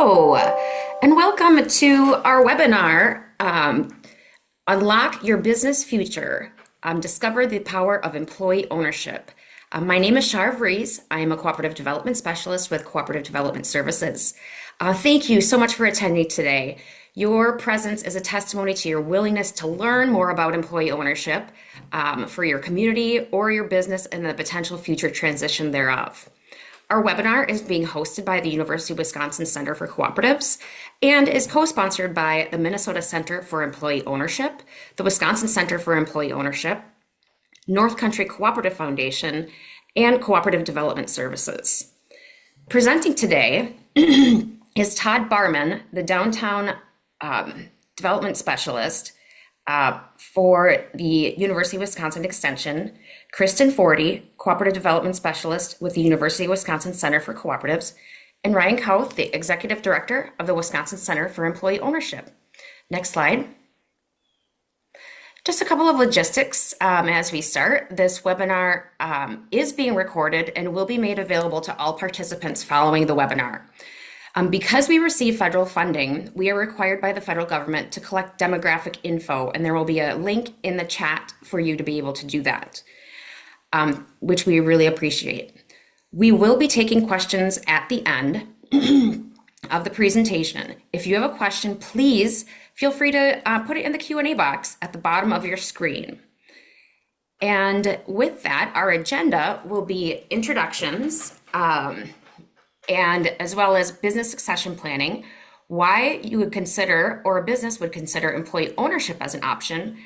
Hello, and welcome to our webinar, Unlock Your Business Future, Discover the Power of Employee Ownership. My name is Shar Vries. I am a Cooperative Development Specialist with Cooperative Development Services. Thank you so much for attending today. Your presence is a testimony to your willingness to learn more about employee ownership for your community or your business and the potential future transition thereof. Our webinar is being hosted by the University of Wisconsin Center for Cooperatives and is co-sponsored by the Minnesota Center for Employee Ownership, the Wisconsin Center for Employee Ownership, North Country Cooperative Foundation, and Cooperative Development Services. Presenting today is Todd Barman, the Downtown Development Specialist for the University of Wisconsin Extension, Kristen Forty, Cooperative Development Specialist with the University of Wisconsin Center for Cooperatives, and Ryan Kauth, the Executive Director of the Wisconsin Center for Employee Ownership. Next slide. Just a couple of logistics as we start. This webinar is being recorded and will be made available to all participants following the webinar. Because we receive federal funding, we are required by the federal government to collect demographic info, and there will be a link in the chat for you to be able to do that, which we really appreciate. We will be taking questions at the end of the presentation. If you have a question, please feel free to put it in the Q&A box at the bottom of your screen. And with that, our agenda will be introductions, and as well as business succession planning, why you would consider, or a business would consider, employee ownership as an option,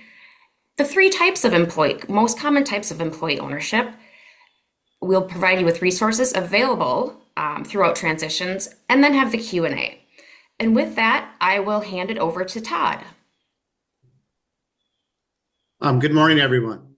the three types of most common types of employee ownership. We'll provide you with resources available throughout transitions, and then have the Q&A. And with that, I will hand it over to Todd. Good morning, everyone.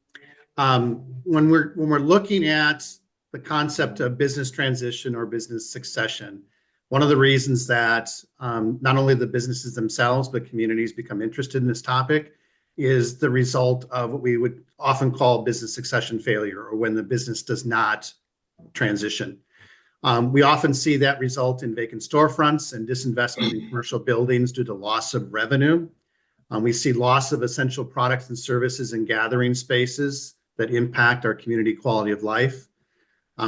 When we're looking at the concept of business transition or business succession, one of the reasons that not only the businesses themselves, but communities become interested in this topic is the result of what we would often call business succession failure, or when the business does not transition. We often see that result in vacant storefronts and disinvestment in commercial buildings due to loss of revenue. We see loss of essential products and services and gathering spaces that impact our community quality of life.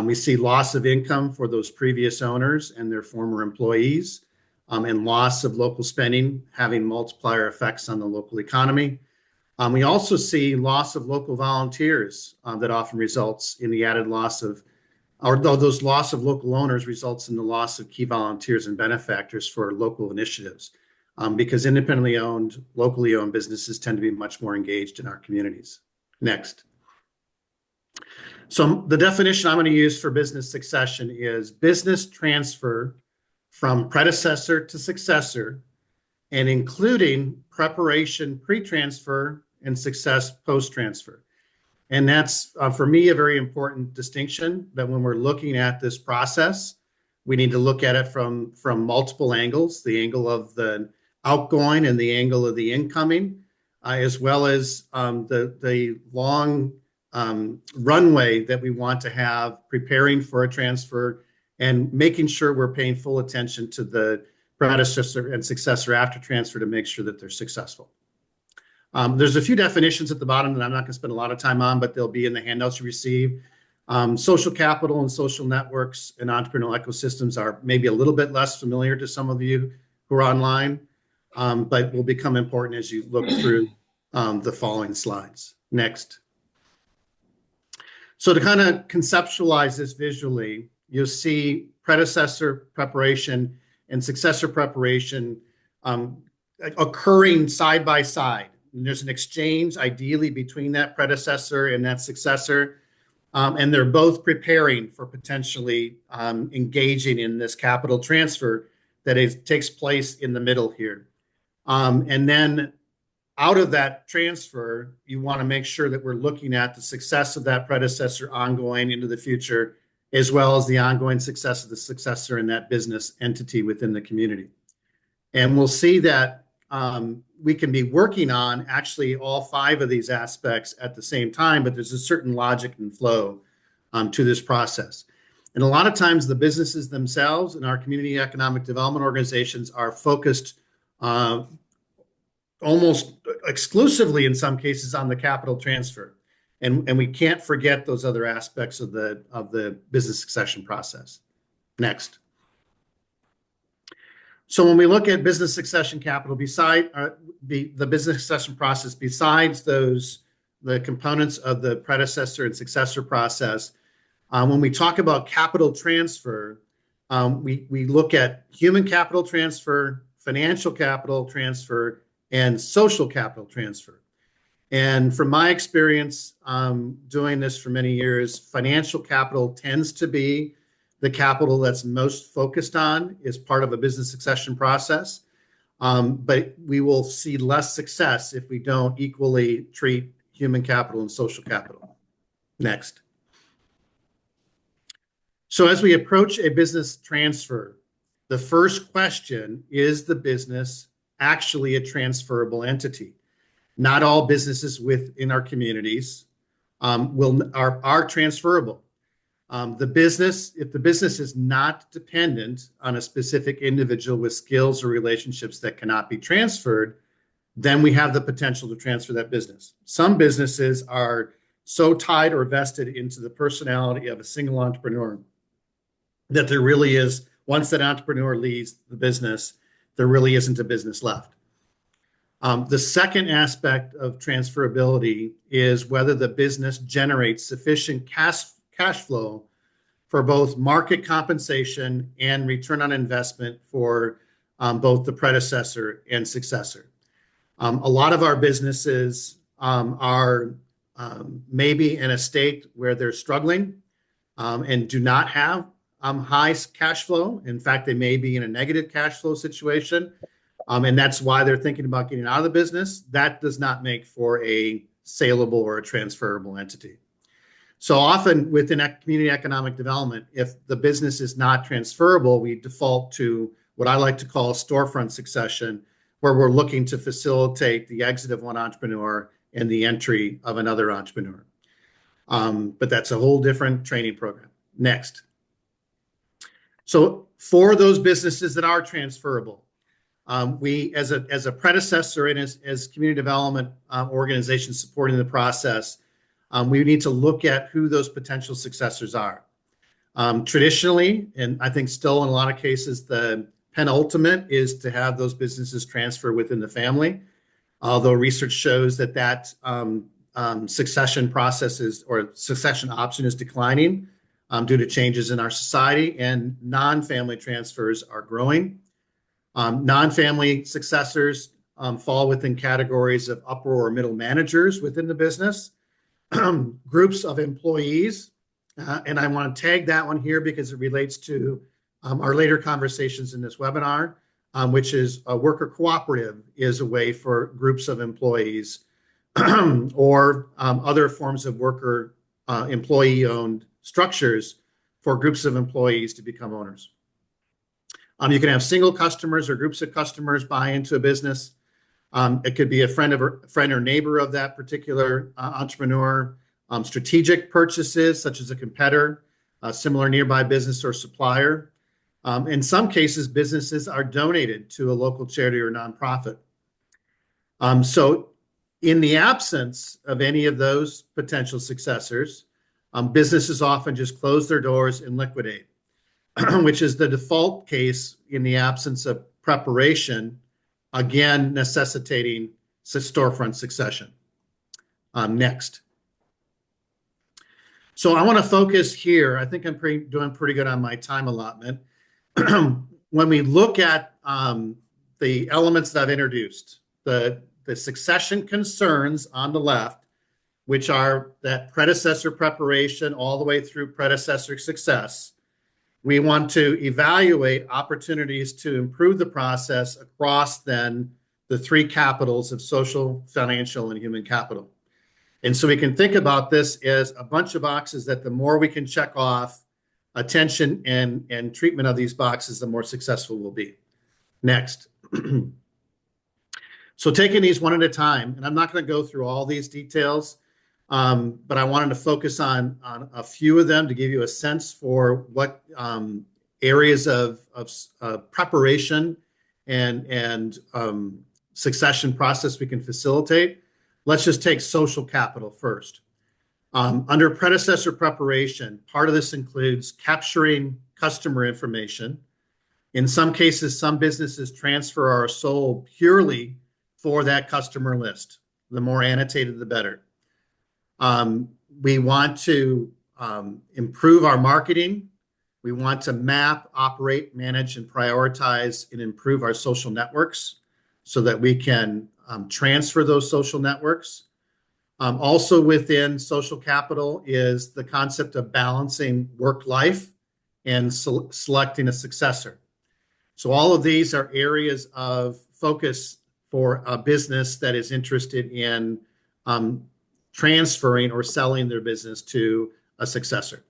We see loss of income for those previous owners and their former employees, and loss of local spending having multiplier effects on the local economy. We also see loss of local volunteers that often results in the added loss of, although those loss of local owners results in the loss of key volunteers and benefactors for local initiatives, because independently owned, locally owned businesses tend to be much more engaged in our communities. Next. So the definition I'm going to use for business succession is business transfer from predecessor to successor, and including preparation pre-transfer and success post-transfer. And that's, for me, a very important distinction, that when we're looking at this process, we need to look at it from multiple angles: the angle of the outgoing and the angle of the incoming, as well as the long runway that we want to have preparing for a transfer and making sure we're paying full attention to the predecessor and successor after transfer to make sure that they're successful. There's a few definitions at the bottom that I'm not going to spend a lot of time on, but they'll be in the handouts you receive. Social capital and social networks and entrepreneurial ecosystems are maybe a little bit less familiar to some of you who are online, but will become important as you look through the following slides. Next. So to kind of conceptualize this visually, you'll see predecessor preparation and successor preparation occurring side by side. And there's an exchange ideally between that predecessor and that successor, and they're both preparing for potentially engaging in this capital transfer that takes place in the middle here. And then out of that transfer, you want to make sure that we're looking at the success of that predecessor ongoing into the future, as well as the ongoing success of the successor in that business entity within the community. And we'll see that we can be working on actually all five of these aspects at the same time, but there's a certain logic and flow to this process. And a lot of times the businesses themselves and our community economic development organizations are focused uh, almost exclusively in some cases on the capital transfer. And we can't forget those other aspects of the business succession process. Next. So when we look at business succession capital, beside the business succession process, besides the components of the predecessor and successor process, when we talk about capital transfer, we look at human capital transfer, financial capital transfer, and social capital transfer. And from my experience doing this for many years, financial capital tends to be the capital that's most focused on as part of a business succession process. But we will see less success if we don't equally treat human capital and social capital. Next. So as we approach a business transfer, the first question is the business actually a transferable entity? Not all businesses within our communities are transferable. If the business is not dependent on a specific individual with skills or relationships that cannot be transferred, then we have the potential to transfer that business. Some businesses are so tied or vested into the personality of a single entrepreneur that there really is, once that entrepreneur leaves the business, there really isn't a business left. The second aspect of transferability is whether the business generates sufficient cash flow for both market compensation and return on investment for both the predecessor and successor. A lot of our businesses are maybe in a state where they're struggling and do not have high cash flow. In fact, they may be in a negative cash flow situation. And that's why they're thinking about getting out of the business. That does not make for a saleable or a transferable entity. So often within community economic development, if the business is not transferable, we default to what I like to call storefront succession, where we're looking to facilitate the exit of one entrepreneur and the entry of another entrepreneur. But that's a whole different training program. Next. So for those businesses that are transferable, we, as a predecessor and as community development organizations supporting the process, we need to look at who those potential successors are. Traditionally, and I think still in a lot of cases, the penultimate is to have those businesses transfer within the family, although research shows that succession processes or succession option is declining due to changes in our society, and non-family transfers are growing. Non-family successors fall within categories of upper or middle managers within the business, groups of employees, and I want to tag that one here because it relates to our later conversations in this webinar, which is a worker cooperative is a way for groups of employees or other forms of worker employee-owned structures for groups of employees to become owners. You can have single customers or groups of customers buy into a business. It could be a friend or neighbor of that particular entrepreneur. Strategic purchases, such as a competitor, a similar nearby business or supplier. In some cases, businesses are donated to a local charity or nonprofit. So in the absence of any of those potential successors, businesses often just close their doors and liquidate. Which is the default case in the absence of preparation, again, necessitating storefront succession. Next. So I want to focus here. I think I'm doing pretty good on my time allotment. When we look at the elements that I've introduced, the succession concerns on the left, which are that predecessor preparation all the way through predecessor success, we want to evaluate opportunities to improve the process across then the three capitals of social, financial, and human capital. And so we can think about this as a bunch of boxes that the more we can check off, attention and treatment of these boxes, the more successful we'll be. Next. So taking these one at a time, and I'm not going to go through all these details, But I wanted to focus on a few of them to give you a sense for what areas of preparation and succession process we can facilitate. Let's just take social capital first. Under predecessor preparation, part of this includes capturing customer information. In some cases, some businesses transfer or are sold purely for that customer list. The more annotated, the better. We want to improve our marketing. We want to map, operate, manage, and prioritize and improve our social networks so that we can transfer those social networks. Also within social capital is the concept of balancing work life and selecting a successor. So all of these are areas of focus for a business that is interested in transferring or selling their business to a successor.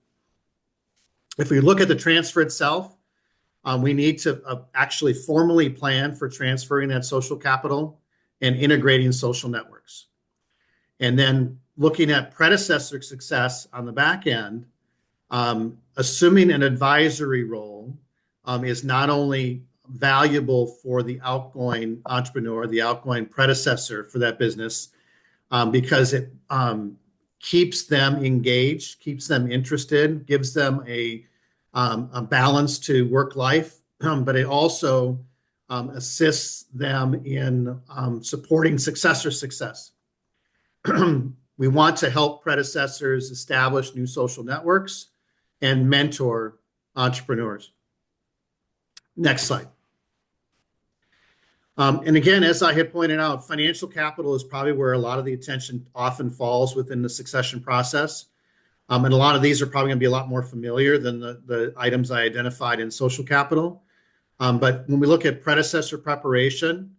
If we look at the transfer itself, we need to actually formally plan for transferring that social capital and integrating social networks. And then looking at predecessor success on the back end, assuming an advisory role is not only valuable for the outgoing entrepreneur, the outgoing predecessor for that business, because it keeps them engaged, keeps them interested, gives them a balance to work life, but it also assists them in supporting successor success. We want to help predecessors establish new social networks and mentor entrepreneurs. Next slide. And again, as I had pointed out, financial capital is probably where a lot of the attention often falls within the succession process. And a lot of these are probably going to be a lot more familiar than the items I identified in social capital. But when we look at predecessor preparation,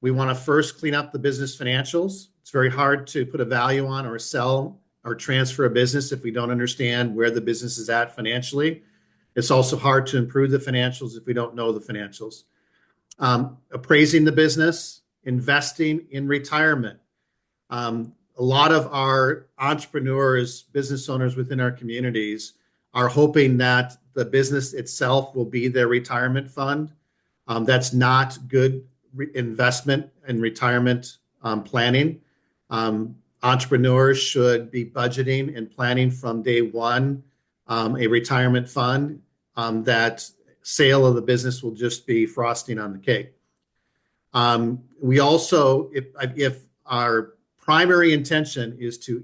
we want to first clean up the business financials. It's very hard to put a value on or sell or transfer a business if we don't understand where the business is at financially. It's also hard to improve the financials if we don't know the financials. Appraising the business, investing in retirement. A lot of our entrepreneurs, business owners within our communities are hoping that the business itself will be their retirement fund. That's not good investment in retirement planning. Entrepreneurs should be budgeting and planning from day one a retirement fund. That sale of the business will just be frosting on the cake. We also, if our primary intention is to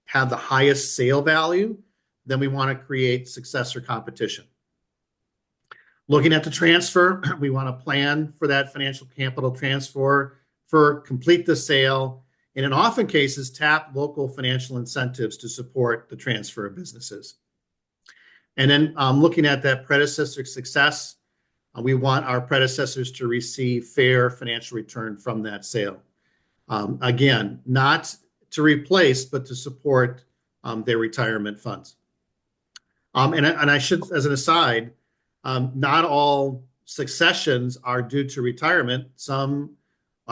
have the highest sale value, then we want to create successor competition. Looking at the transfer, we want to plan for that financial capital transfer, complete the sale, and in often cases, tap local financial incentives to support the transfer of businesses. And then looking at that predecessor success, we want our predecessors to receive fair financial return from that sale. Again, not to replace, but to support their retirement funds. And I should, as an aside, not all successions are due to retirement.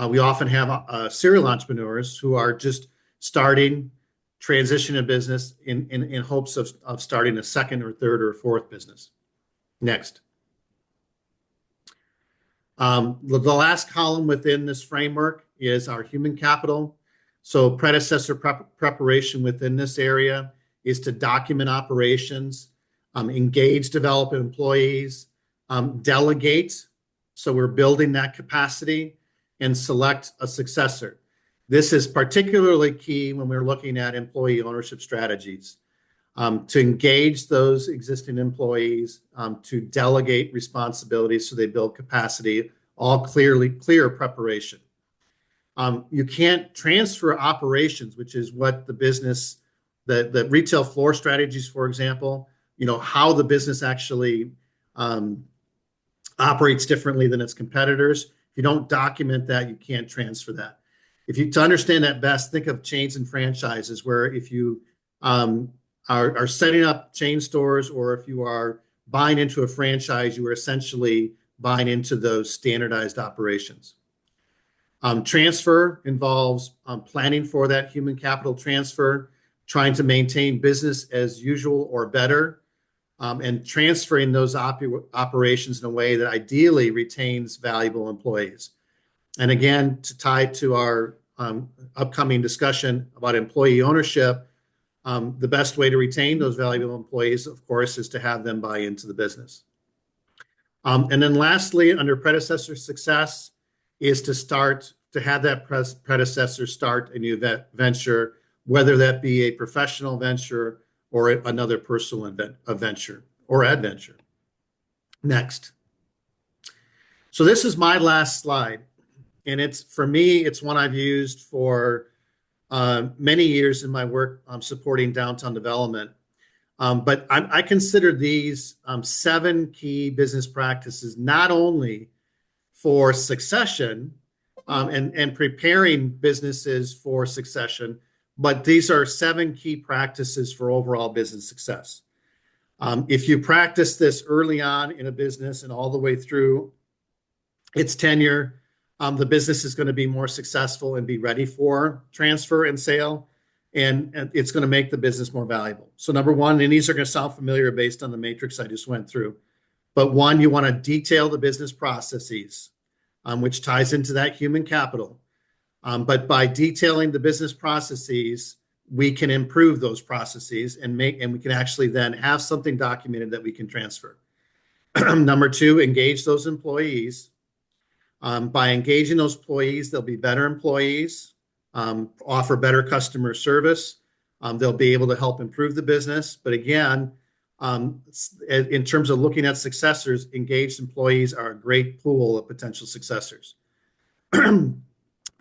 We often have serial entrepreneurs who are just starting, transition a business in hopes of starting a second or third or fourth business. Next. The last column within this framework is our human capital. So predecessor preparation within this area is to document operations, engage, develop employees, delegate. So we're building that capacity and select a successor. This is particularly key when we're looking at employee ownership strategies, to engage those existing employees, to delegate responsibilities so they build capacity, all clear preparation. You can't transfer operations, which is what the business, the retail floor strategies, for example, how the business actually operates differently than its competitors. If you don't document that, you can't transfer that. To understand that best, think of chains and franchises, where if you are setting up chain stores, or if you are buying into a franchise, you are essentially buying into those standardized operations. Transfer involves planning for that human capital transfer, trying to maintain business as usual or better, and transferring those operations in a way that ideally retains valuable employees. And again, to tie to our upcoming discussion about employee ownership, the best way to retain those valuable employees, of course, is to have them buy into the business. And then lastly, under predecessor success is to have that predecessor start a new venture, whether that be a professional venture or another personal venture or adventure. Next. So this is my last slide. And for me, it's one I've used for many years in my work supporting downtown development. But I consider these 7 key business practices not only for succession and preparing businesses for succession, but these are 7 key practices for overall business success. If you practice this early on in a business and all the way through its tenure, the business is going to be more successful and be ready for transfer and sale, and it's going to make the business more valuable. So number one, and these are going to sound familiar based on the matrix I just went through, but one, you want to detail the business processes, which ties into that human capital. But by detailing the business processes, we can improve those processes and we can actually then have something documented that we can transfer. Number two, engage those employees. By engaging those employees, they'll be better employees, offer better customer service. They'll be able to help improve the business. But again, in terms of looking at successors, engaged employees are a great pool of potential successors.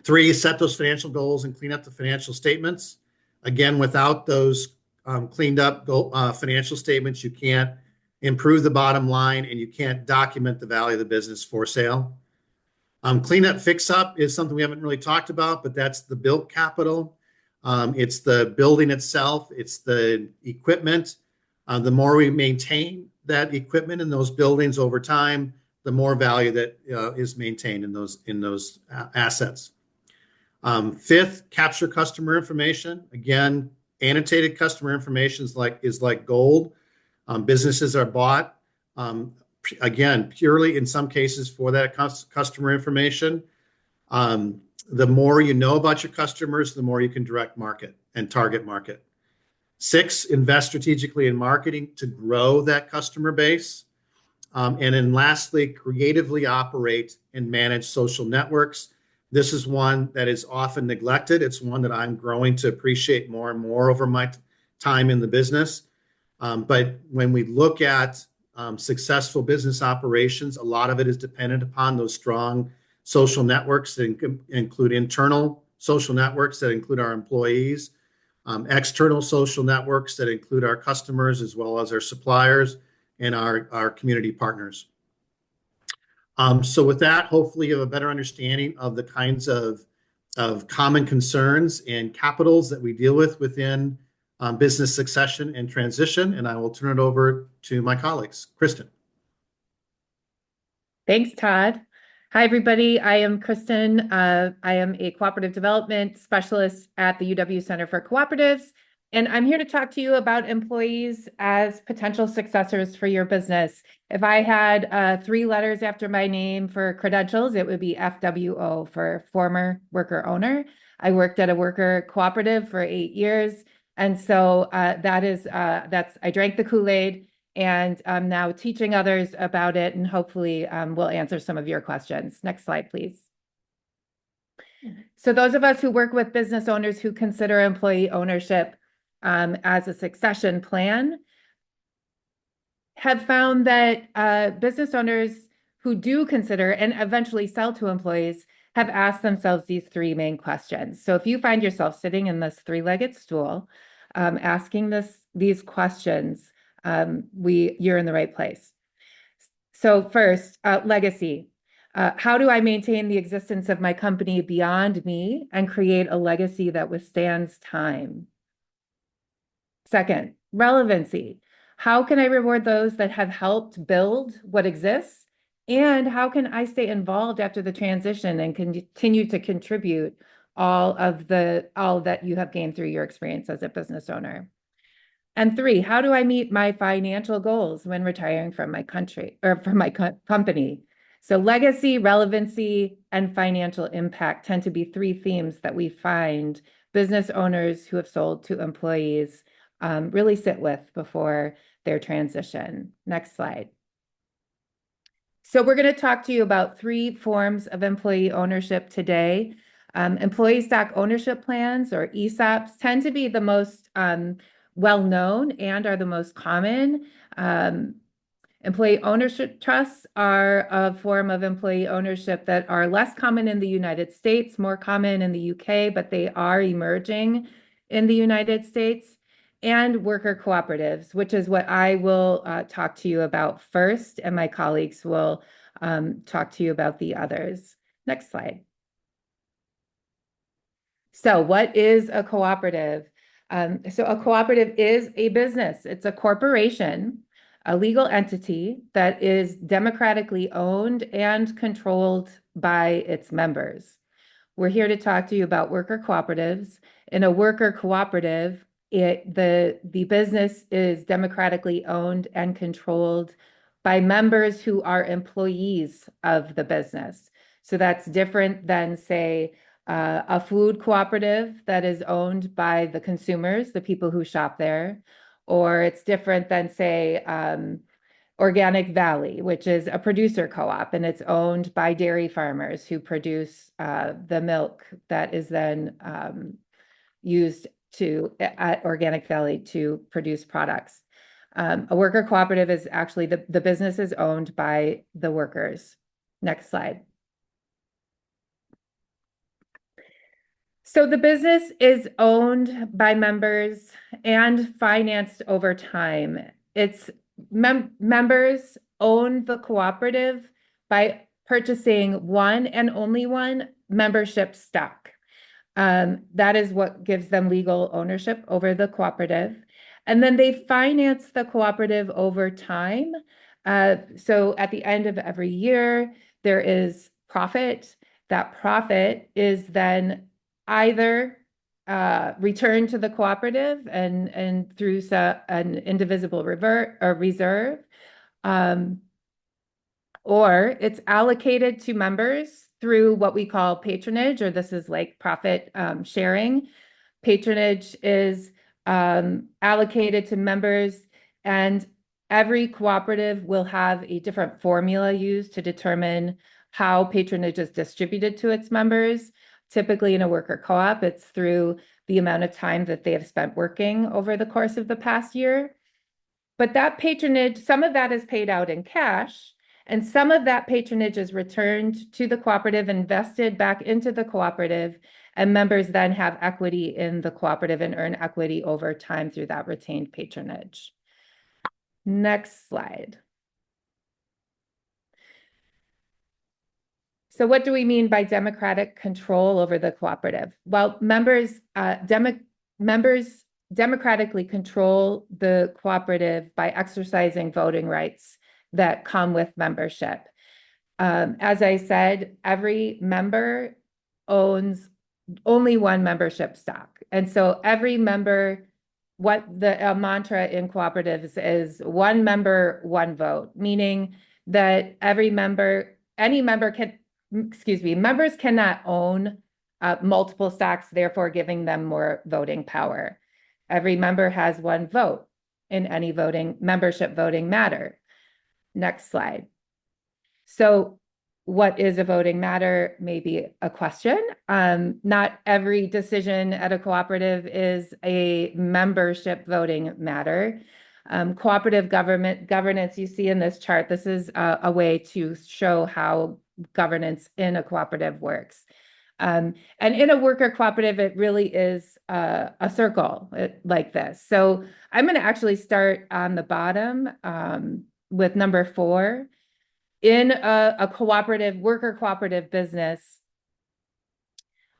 3, set those financial goals and clean up the financial statements. Again, without those cleaned up financial statements, you can't improve the bottom line and you can't document the value of the business for sale. Clean up, fix up is something we haven't really talked about, but that's the built capital. It's the building itself. It's the equipment. The more we maintain that equipment in those buildings over time, the more value that is maintained in those assets. 5th, capture customer information. Again, annotated customer information is like gold. Businesses are bought. Again, purely in some cases for that customer information. The more you know about your customers, the more you can direct market and target market. 6, invest strategically in marketing to grow that customer base. And then lastly, creatively operate and manage social networks. This is one that is often neglected. It's one that I'm growing to appreciate more and more over my time in the business. But when we look at successful business operations, a lot of it is dependent upon those strong social networks that include internal social networks that include our employees, external social networks that include our customers as well as our suppliers and our community partners. So with that, hopefully you have a better understanding of the kinds of common concerns and capitals that we deal with within business succession and transition. And I will turn it over to my colleagues. Kristen. Thanks, Todd. Hi, everybody. I am Kristen. I am a cooperative development specialist at the UW Center for Cooperatives, and I'm here to talk to you about employees as potential successors for your business. If I had 3 letters after my name for credentials, it would be FWO for former worker owner. I worked at a worker cooperative for 8 years. And so I drank the Kool-Aid, and I'm now teaching others about it, and hopefully we'll answer some of your questions. Next slide, please. So those of us who work with business owners who consider employee ownership as a succession plan have found that business owners who do consider and eventually sell to employees have asked themselves these 3 main questions. So if you find yourself sitting in this 3-legged stool, asking these questions, you're in the right place. So first, legacy. How do I maintain the existence of my company beyond me and create a legacy that withstands time? Second, relevancy. How can I reward those that have helped build what exists And how can I stay involved after the transition and continue to contribute all that you have gained through your experience as a business owner? And 3, how do I meet my financial goals when retiring from my country or from my company? So legacy, relevancy, and financial impact tend to be 3 themes that we find business owners who have sold to employees really sit with before their transition. Next slide. So we're going to talk to you about 3 forms of employee ownership today. Employee stock ownership plans, or ESOPs, tend to be the most well-known and are the most common. Employee ownership trusts are a form of employee ownership that are less common in the United States, more common in the UK, but they are emerging in the United States. And worker cooperatives, which is what I will talk to you about first, and my colleagues will talk to you about the others. Next slide. So what is a cooperative? So a cooperative is a business. It's a corporation, a legal entity that is democratically owned and controlled by its members. We're here to talk to you about worker cooperatives. In a worker cooperative, the business is democratically owned and controlled by members who are employees of the business. So that's different than, say, a food cooperative that is owned by the consumers, the people who shop there, or it's different than, say, Organic Valley, which is a producer co-op, and it's owned by dairy farmers who produce the milk that is then used at Organic Valley to produce products. A worker cooperative is actually the business is owned by the workers. Next slide. So the business is owned by members and financed over time. Its members own the cooperative by purchasing one and only one membership stock. That is what gives them legal ownership over the cooperative. And then they finance the cooperative over time. So at the end of every year, there is profit. That profit is then either returned to the cooperative and through an indivisible reserve, or it's allocated to members through what we call patronage, or this is like profit sharing. Patronage is allocated to members, and every cooperative will have a different formula used to determine how patronage is distributed to its members. Typically in a worker co-op, it's through the amount of time that they have spent working over the course of the past year. But that patronage, some of that is paid out in cash, and some of that patronage is returned to the cooperative, invested back into the cooperative, and members then have equity in the cooperative and earn equity over time through that retained patronage. Next slide. So what do we mean by democratic control over the cooperative? Well, members democratically control the cooperative by exercising voting rights that come with membership. As I said, every member owns only one membership stock. And so every member, what the mantra in cooperatives is one member, one vote, meaning that members cannot own multiple stocks, therefore giving them more voting power. Every member has one vote in any membership voting matter. Next slide. So what is a voting matter may be a question. Not every decision at a cooperative is a membership voting matter. Cooperative governance you see in this chart, this is a way to show how governance in a cooperative works. And in a worker cooperative, it really is a circle like this. So I'm going to actually start on the bottom with number 4. In a worker cooperative business,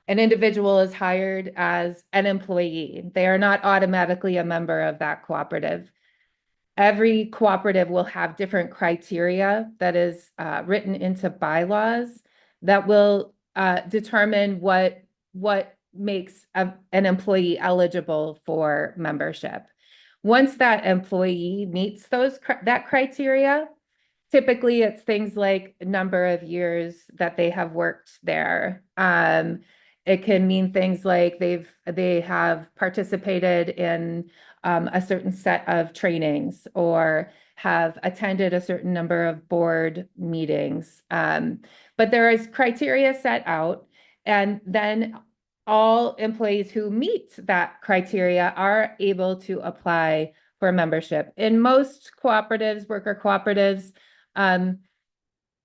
an individual is hired as an employee. They are not automatically a member of that cooperative. every cooperative will have different criteria that is written into bylaws that will determine what makes an employee eligible for membership. Once that employee meets that criteria, typically it's things like number of years that they have worked there. It can mean things like they have participated in a certain set of trainings or have attended a certain number of board meetings. But there is criteria set out, and then all employees who meet that criteria are able to apply for membership. In most cooperatives, worker cooperatives,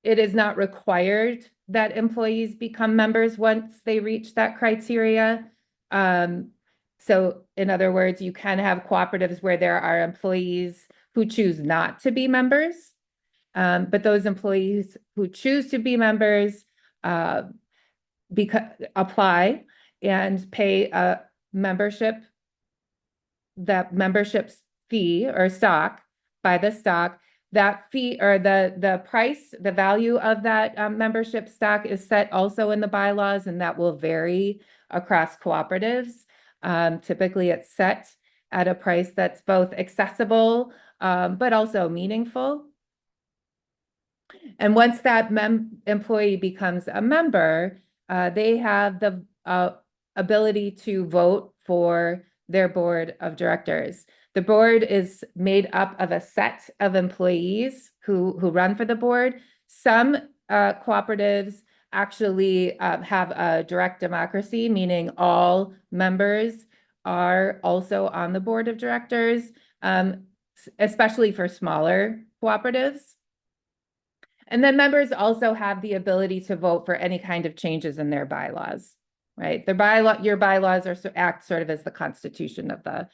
it is not required that employees become members once they reach that criteria. So in other words, you can have cooperatives where there are employees who choose not to be members. But those employees who choose to be members apply and pay a membership fee or stock, by the stock. That fee or the price, the value of that membership stock is set also in the bylaws, and that will vary across cooperatives. Typically, it's set at a price that's both accessible but also meaningful. And once that employee becomes a member, they have the ability to vote for their board of directors. The board is made up of a set of employees who run for the board. Some cooperatives actually have a direct democracy, meaning all members are also on the board of directors, especially for smaller cooperatives. And then members also have the ability to vote for any kind of changes in their bylaws, right? Your bylaws act sort of as the constitution of the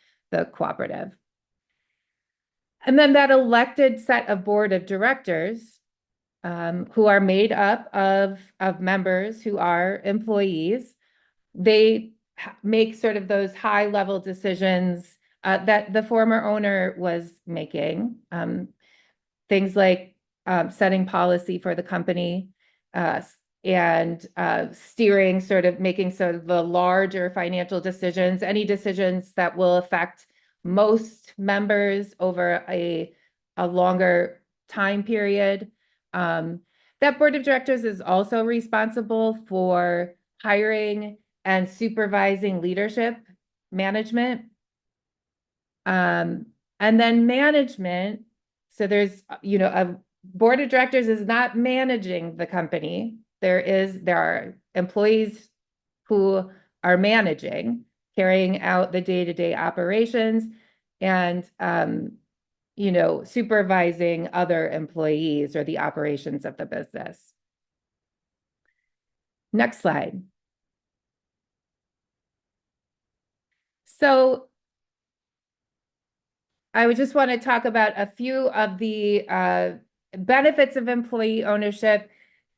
cooperative. And then that elected set of board of directors, who are made up of members who are employees, they make sort of those high level decisions that the former owner was making. Things like setting policy for the company and steering, sort of making sort of the larger financial decisions, any decisions that will affect most members over a longer time period. That board of directors is also responsible for hiring and supervising leadership, management. And then management, so there's, a board of directors is not managing the company. There are employees who are managing, carrying out the day-to-day operations and, supervising other employees or the operations of the business. Next slide. So I would just want to talk about a few of the benefits of employee ownership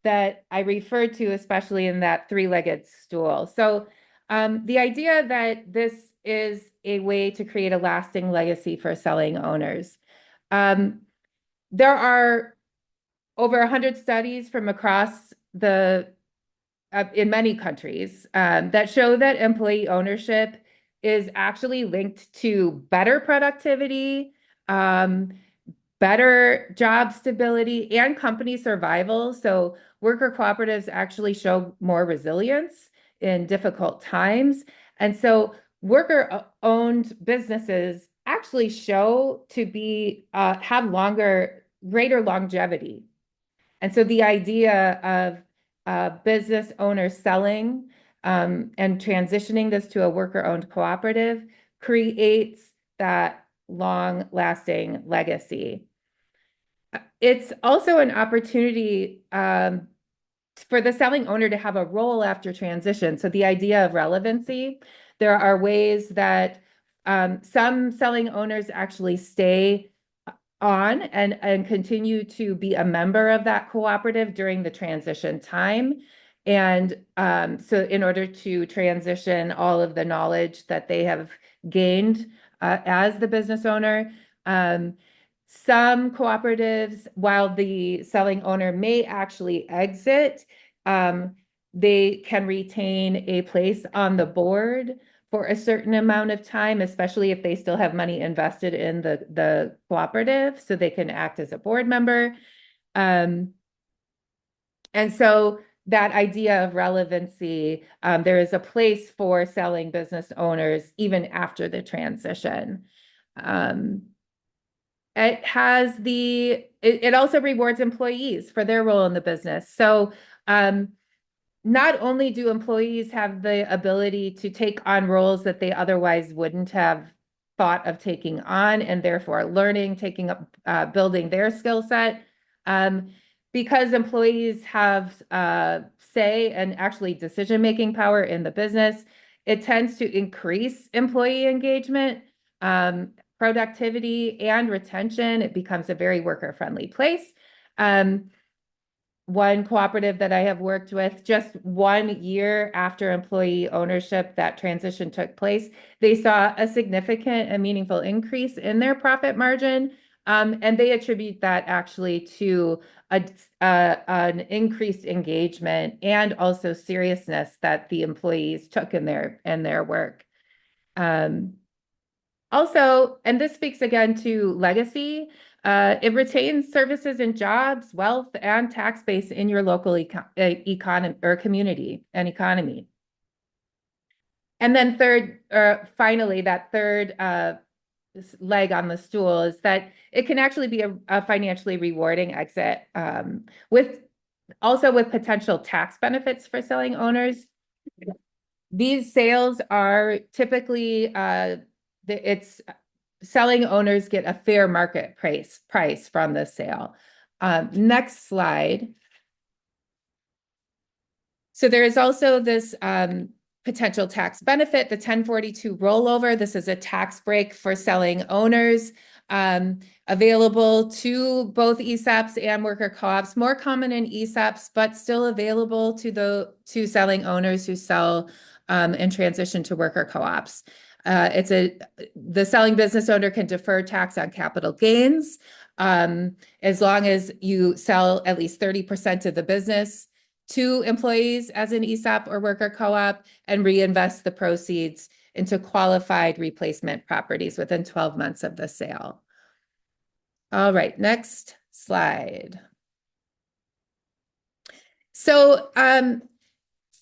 that I referred to, especially in that three-legged stool. So the idea that this is a way to create a lasting legacy for selling owners. There are over 100 studies from across in many countries that show that employee ownership is actually linked to better productivity, better job stability, and company survival. So worker cooperatives actually show more resilience in difficult times. And so worker-owned businesses actually show to be have greater longevity. And so the idea of business owners selling and transitioning this to a worker-owned cooperative creates that long-lasting legacy. It's also an opportunity for the selling owner to have a role after transition. So the idea of relevancy, there are ways that some selling owners actually stay on and continue to be a member of that cooperative during the transition time. And so in order to transition all of the knowledge that they have gained as the business owner, Some cooperatives, while the selling owner may actually exit, they can retain a place on the board for a certain amount of time, especially if they still have money invested in the cooperative, so they can act as a board member. And so that idea of relevancy, there is a place for selling business owners even after the transition. It also rewards employees for their role in the business. So not only do employees have the ability to take on roles that they otherwise wouldn't have thought of taking on, and therefore learning, taking up, building their skill set, because employees have say and actually decision-making power in the business, it tends to increase employee engagement, productivity, and retention. It becomes a very worker-friendly place. One cooperative that I have worked with, just 1 year after employee ownership, that transition took place, they saw a significant and meaningful increase in their profit margin. And they attribute that actually to an increased engagement and also seriousness that the employees took in their work. Also, and this speaks again to legacy, it retains services and jobs, wealth, and tax base in your local economy or community and economy. And then finally, that third leg on the stool is that it can actually be a financially rewarding exit, with potential tax benefits for selling owners. These sales are typically selling owners get a fair market price from the sale. Next slide. So there is also this potential tax benefit, the 1042 rollover. This is a tax break for selling owners, available to both ESOPs and worker co-ops, more common in ESOPs, but still available to selling owners who sell and transition to worker co-ops. The selling business owner can defer tax on capital gains, as long as you sell at least 30% of the business to employees as an ESOP or worker co-op, and reinvest the proceeds into qualified replacement properties within 12 months of the sale. All right, next slide. So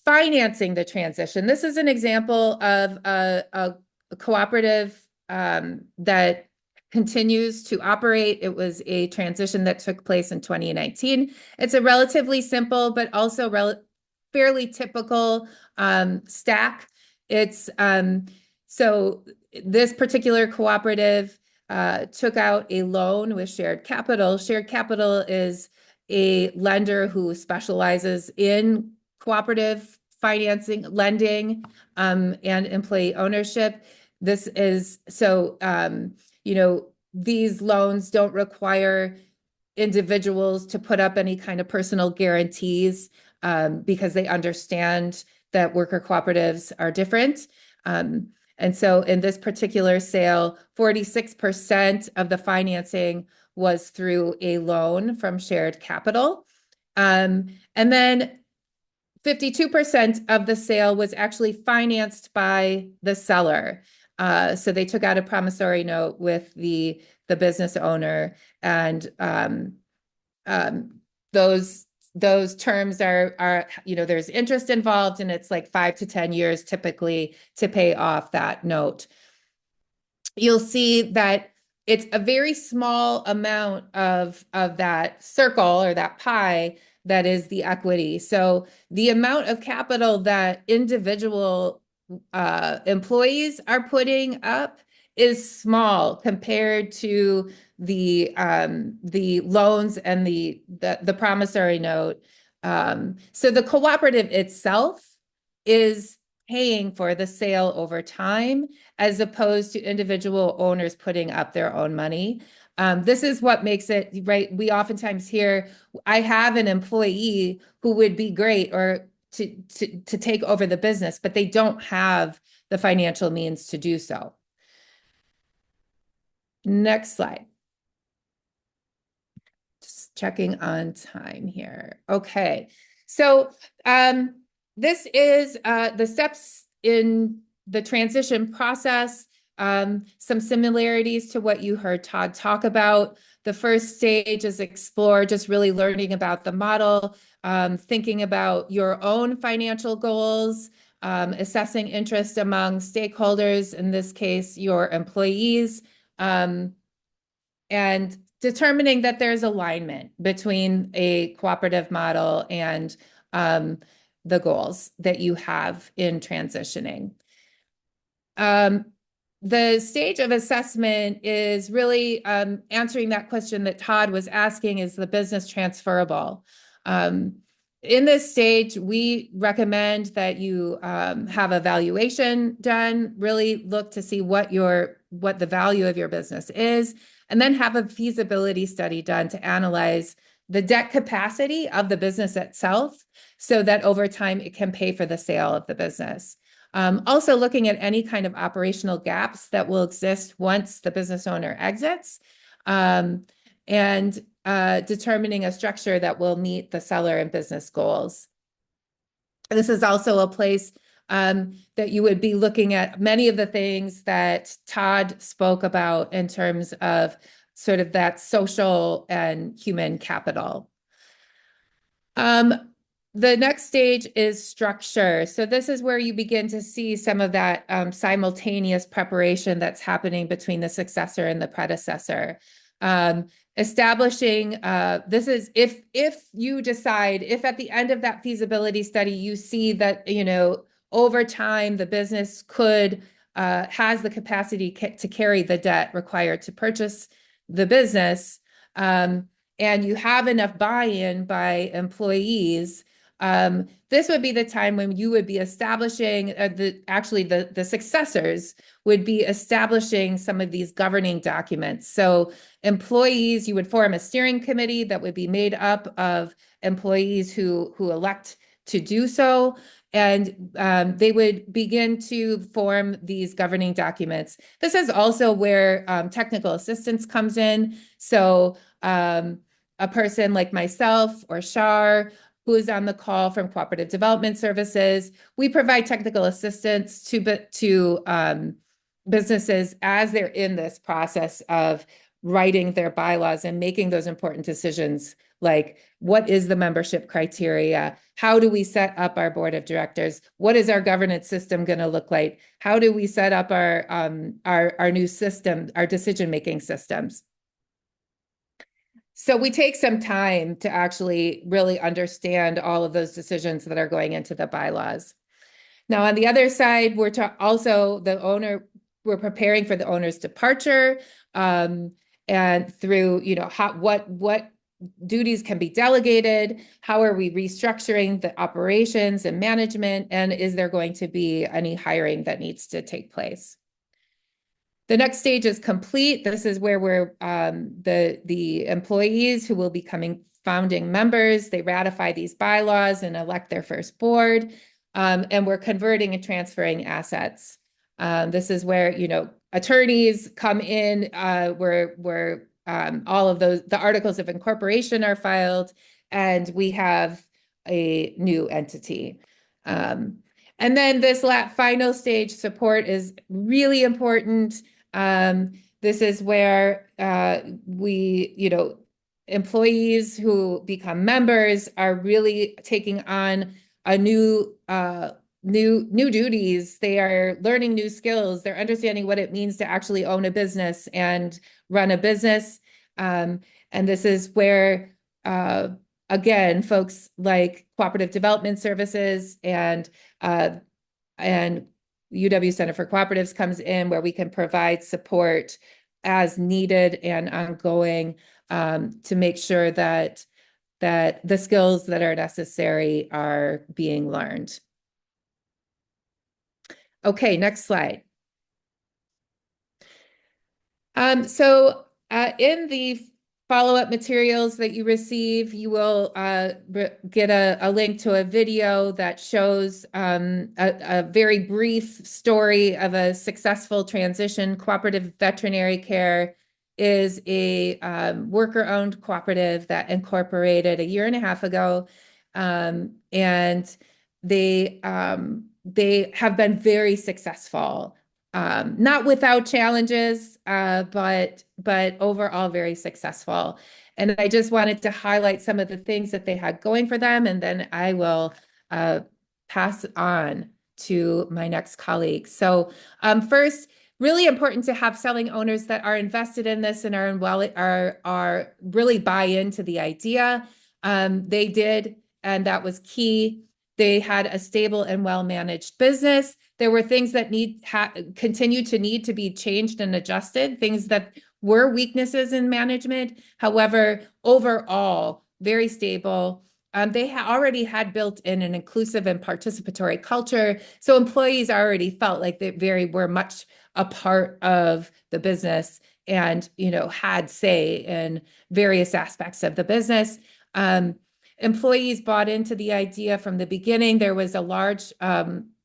financing the transition. This is an example of a cooperative that continues to operate. It was a transition that took place in 2019. It's a relatively simple, but also fairly typical stack. So this particular cooperative took out a loan with Shared Capital. Shared Capital is a lender who specializes in cooperative financing, lending, and employee ownership. This is so, these loans don't require individuals to put up any kind of personal guarantees, because they understand that worker cooperatives are different. And so in this particular sale, 46% of the financing was through a loan from Shared Capital. And then 52% of the sale was actually financed by the seller. So they took out a promissory note with the business owner, and those terms are there's interest involved, and it's like 5 to 10 years typically to pay off that note. You'll see that it's a very small amount of that circle or that pie that is the equity. So the amount of capital that individual employees are putting up is small compared to the loans and the promissory note. So the cooperative itself is paying for the sale over time, as opposed to individual owners putting up their own money. This is what makes it, right? We oftentimes hear, I have an employee who would be great or to take over the business, but they don't have the financial means to do so. Next slide. checking on time here. Okay, so this is the steps in the transition process. Some similarities to what you heard Todd talk about. The first stage is explore, just really learning about the model, thinking about your own financial goals, assessing interest among stakeholders, in this case, your employees, and determining that there's alignment between a cooperative model and the goals that you have in transitioning. The stage of assessment is really answering that question that Todd was asking, is the business transferable? In this stage, we recommend that you have a valuation done, really look to see what the value of your business is, and then have a feasibility study done to analyze the debt capacity of the business itself so that over time it can pay for the sale of the business. Also looking at any kind of operational gaps that will exist once the business owner exits, and determining a structure that will meet the seller and business goals. This is also a place that you would be looking at many of the things that Todd spoke about in terms of sort of that social and human capital. The next stage is structure. So this is where you begin to see some of that simultaneous preparation that's happening between the successor and the predecessor. Establishing, this is if you decide, if at the end of that feasibility study, you see that, over time, the business has the capacity to carry the debt required to purchase the business, and you have enough buy-in by employees, this would be the time when you would be establishing, the successors would be establishing some of these governing documents. So employees, you would form a steering committee that would be made up of employees who elect to do so. And they would begin to form these governing documents. This is also where technical assistance comes in. So a person like myself or Shar, who is on the call from Cooperative Development Services, we provide technical assistance to businesses as they're in this process of writing their bylaws and making those important decisions, like what is the membership criteria? How do we set up our board of directors? What is our governance system going to look like? How do we set up our new system, our decision-making systems? So we take some time to actually really understand all of those decisions that are going into the bylaws. Now, on the other side, we're preparing for the owner's departure, and through, what duties can be delegated, how are we restructuring the operations and management, and is there going to be any hiring that needs to take place? The next stage is complete. This is where we're the employees who will be becoming founding members. They ratify these bylaws and elect their first board, and we're converting and transferring assets. This is where attorneys come in, where all of the articles of incorporation are filed, and we have a new entity. And then this final stage, support, is really important. This is where employees who become members are really taking on a new duties. They are learning new skills. They're understanding what it means to actually own a business and run a business. And this is where, again, folks like Cooperative Development Services and UW Center for Cooperatives comes in, where we can provide support as needed and ongoing, to make sure that the skills that are necessary are being learned. Okay, next slide. So in the follow-up materials that you receive, you will get a link to a video that shows a very brief story of a successful transition. Cooperative veterinary care is a worker-owned cooperative that incorporated a year and a half ago, and they have been very successful, not without challenges, but overall very successful. And I just wanted to highlight some of the things that they had going for them, and then I will pass on to my next colleague. So first, really important to have selling owners that are invested in this and are really buy into the idea. They did, and that was key. They had a stable and well-managed business. There were things that continue to need to be changed and adjusted, things that were weaknesses in management. However, overall, very stable. They already had built in an inclusive and participatory culture, so employees already felt like they were much a part of the business and had say in various aspects of the business. Employees bought into the idea from the beginning. There was a large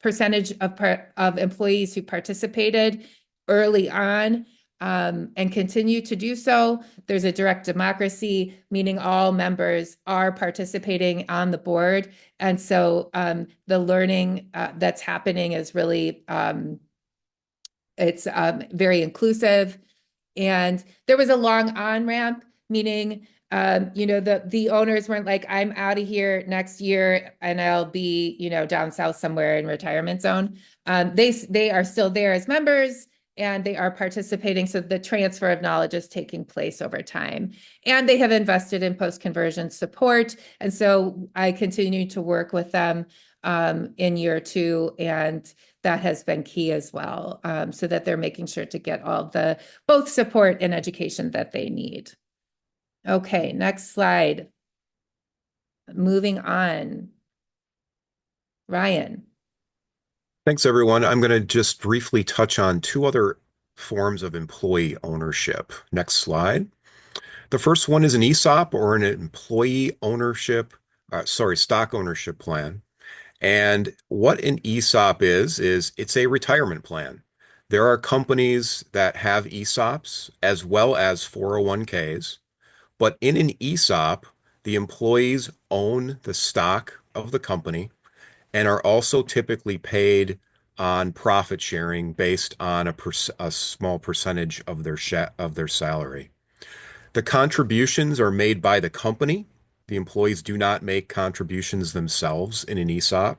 percentage of employees who participated early on and continue to do so. There's a direct democracy, meaning all members are participating on the board. And so the learning that's happening is really, it's very inclusive. And there was a long on-ramp, meaning the owners weren't like, I'm out of here next year and I'll be down south somewhere in retirement zone. They are still there as members and they are participating, so the transfer of knowledge is taking place over time. And they have invested in post-conversion support, and so I continue to work with them in year 2, and that has been key as well, so that they're making sure to get all the both support and education that they need. Okay, next slide. Moving on. Ryan. Thanks, everyone. I'm going to just briefly touch on 2 other forms of employee ownership. Next slide. The first one is an ESOP, or an employee ownership, stock ownership plan. And what an ESOP is it's a retirement plan. There are companies that have ESOPs as well as 401ks, but in an ESOP, the employees own the stock of the company and are also typically paid on profit sharing based on a small percentage of their salary. The contributions are made by the company. The employees do not make contributions themselves in an ESOP.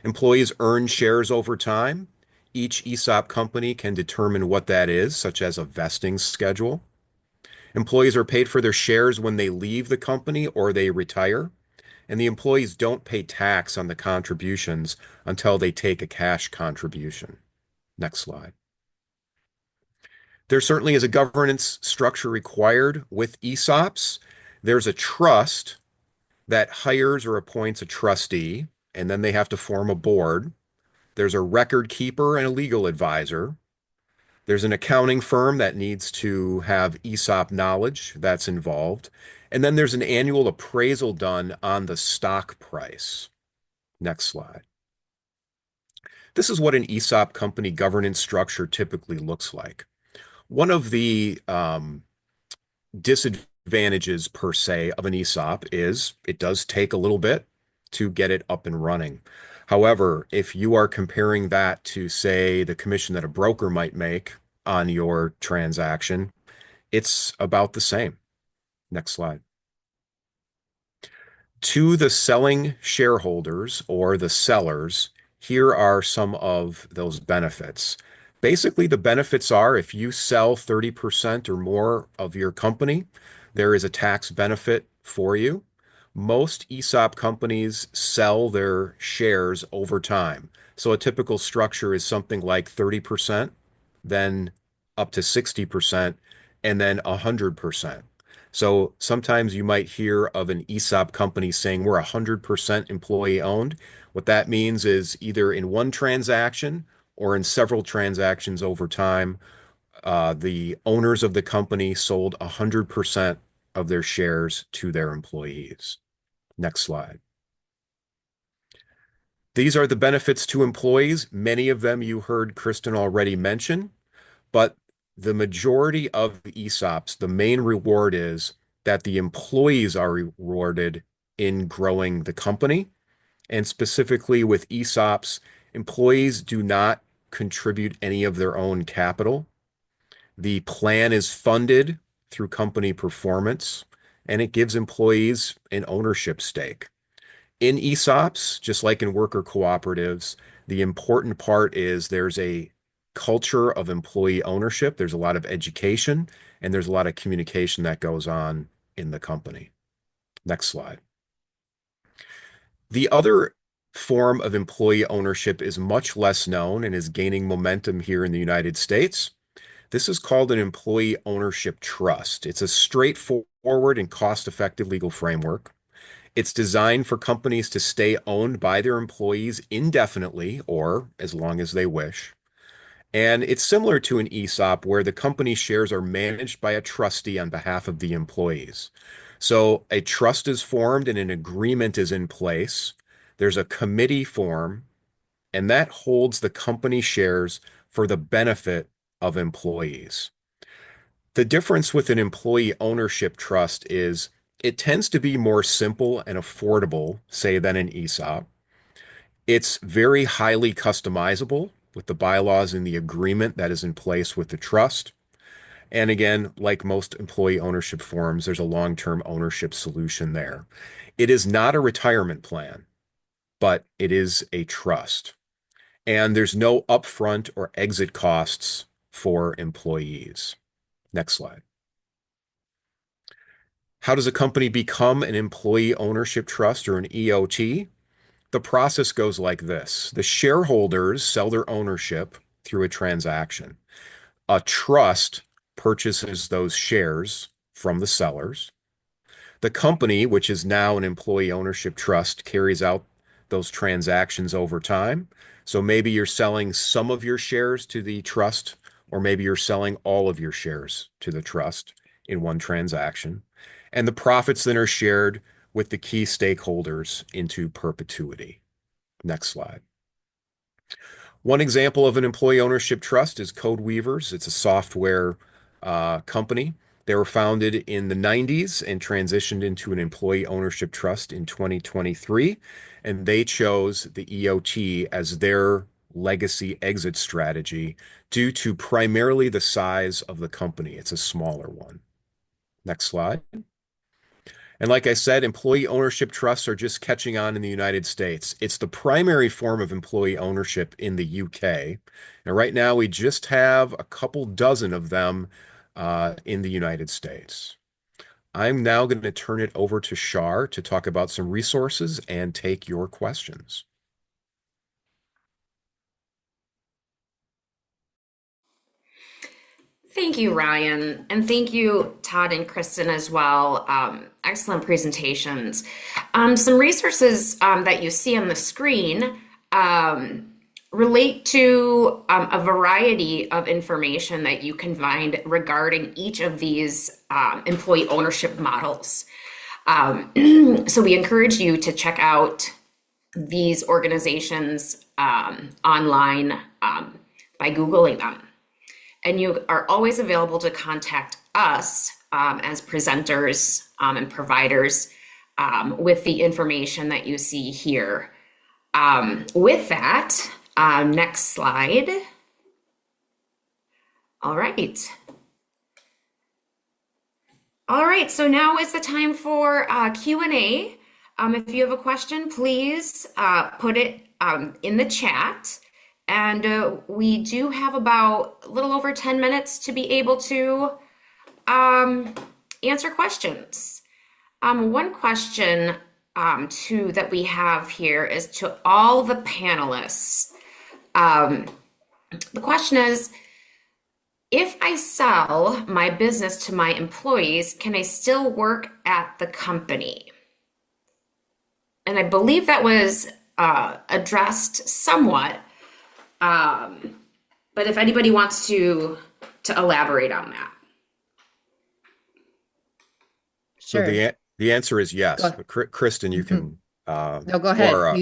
Employees earn shares over time. Each ESOP company can determine what that is, such as a vesting schedule. Employees are paid for their shares when they leave the company or they retire, and the employees don't pay tax on the contributions until they take a cash contribution. Next slide. There certainly is a governance structure required with ESOPs. There's a trust that hires or appoints a trustee, and then they have to form a board. There's a record keeper and a legal advisor. There's an accounting firm that needs to have ESOP knowledge that's involved. And then there's an annual appraisal done on the stock price. Next slide. This is what an ESOP company governance structure typically looks like. One of the disadvantages per se of an ESOP is it does take a little bit to get it up and running. However, if you are comparing that to, say, the commission that a broker might make on your transaction, it's about the same. Next slide. To the selling shareholders or the sellers, here are some of those benefits. Basically, the benefits are if you sell 30% or more of your company, there is a tax benefit for you. Most ESOP companies sell their shares over time. So a typical structure is something like 30%, then up to 60%, and then 100%. So sometimes you might hear of an ESOP company saying we're 100% employee owned. What that means is either in one transaction or in several transactions over time, the owners of the company sold 100% of their shares to their employees. Next slide. These are the benefits to employees. Many of them you heard Kristen already mention, but the majority of the ESOPs, the main reward is that the employees are rewarded in growing the company. And specifically with ESOPs, employees do not contribute any of their own capital. The plan is funded through company performance, and it gives employees an ownership stake. In ESOPs, just like in worker cooperatives, the important part is there's a culture of employee ownership. There's a lot of education and there's a lot of communication that goes on in the company. Next slide. The other form of employee ownership is much less known and is gaining momentum here in the United States. This is called an employee ownership trust. It's a straightforward and cost-effective legal framework. It's designed for companies to stay owned by their employees indefinitely or as long as they wish. And it's similar to an ESOP where the company shares are managed by a trustee on behalf of the employees. So a trust is formed and an agreement is in place. There's a committee form, and that holds the company shares for the benefit of employees. The difference with an employee ownership trust is it tends to be more simple and affordable, say, than an ESOP. It's very highly customizable with the bylaws and the agreement that is in place with the trust. And again, like most employee ownership forms, there's a long-term ownership solution there. It is not a retirement plan, but it is a trust. And there's no upfront or exit costs for employees. Next slide. How does a company become an employee ownership trust or an EOT? The process goes like this. The shareholders sell their ownership through a transaction. A trust purchases those shares from the sellers. The company, which is now an employee ownership trust, carries out those transactions over time. So maybe you're selling some of your shares to the trust, or maybe you're selling all of your shares to the trust in one transaction. And the profits then are shared with the key stakeholders into perpetuity. Next slide. One example of an employee ownership trust is CodeWeavers. It's a software company. They were founded in the 90s and transitioned into an employee ownership trust in 2023. And they chose the EOT as their legacy exit strategy due to primarily the size of the company. It's a smaller one. Next slide. And like I said, employee ownership trusts are just catching on in the United States. It's the primary form of employee ownership in the UK. And right now, we just have a couple dozen of them in the United States. I'm now going to turn it over to Shar to talk about some resources and take your questions. Thank you, Ryan, and thank you, Todd and Kristen, as well. Excellent presentations. Some resources that you see on the screen relate to a variety of information that you can find regarding each of these employee ownership models. So we encourage you to check out these organizations online by Googling them. And you are always available to contact us as presenters and providers with the information that you see here. With that, next slide. All right. All right, so now is the time for Q&A. If you have a question, please put it in the chat. And we do have about a little over 10 minutes to be able to answer questions. One question that we have here is to all the panelists. The question is, if I sell my business to my employees, can I still work at the company? And I believe that was addressed somewhat. But if anybody wants to elaborate on that. Sure. So the answer is yes. Go. But Kristen, you can No, go ahead. or,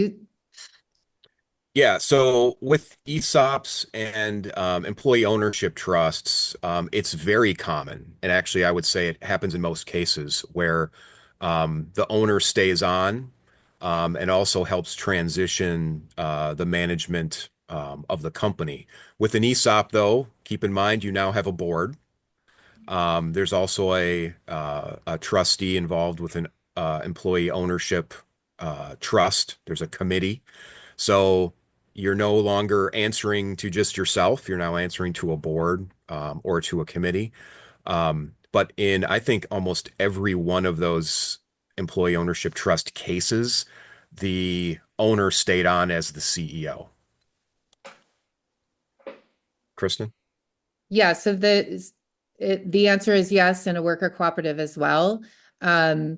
Yeah, so with ESOPs and employee ownership trusts, it's very common. And actually, I would say it happens in most cases where the owner stays on and also helps transition the management of the company. With an ESOP, though, keep in mind you now have a board. There's also a trustee involved with an employee ownership trust. There's a committee. So you're no longer answering to just yourself. You're now answering to a board or to a committee. But in, I think, almost every one of those employee ownership trust cases, the owner stayed on as the CEO. Kristen? Yeah, so the answer is yes, in a worker cooperative as well. Um,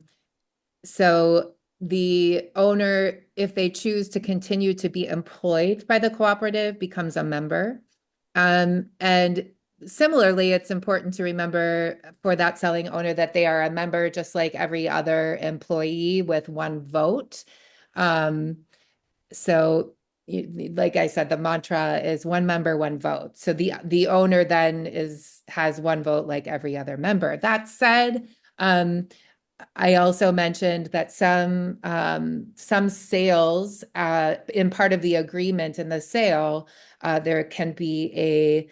so the owner, if they choose to continue to be employed by the cooperative, becomes a member. And similarly, it's important to remember for that selling owner that they are a member just like every other employee with one vote. Um, so like I said, the mantra is one member, one vote. So the owner then has one vote like every other member. That said, I also mentioned that some sales in part of the agreement in the sale, there can be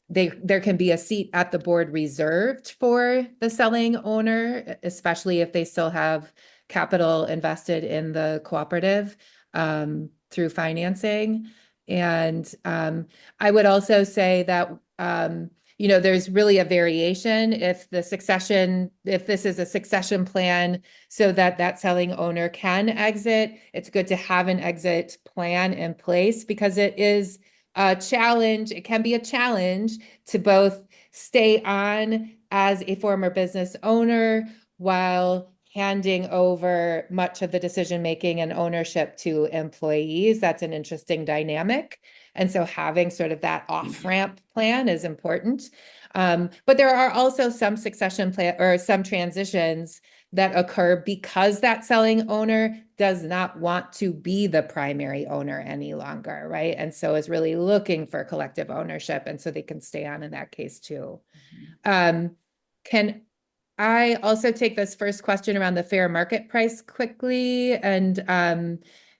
there can be a seat at the board reserved for the selling owner, especially if they still have capital invested in the cooperative through financing. And I would also say that there's really a variation if this is a succession plan so that that selling owner can exit. It's good to have an exit plan in place because it is a challenge. It can be a challenge to both stay on as a former business owner while handing over much of the decision making and ownership to employees. That's an interesting dynamic. And so having sort of that off-ramp plan is important. But there are also some succession plan or some transitions that occur because that selling owner does not want to be the primary owner any longer, right? And so is really looking for collective ownership, and so they can stay on in that case too. Can I also take this first question around the fair market price quickly, and then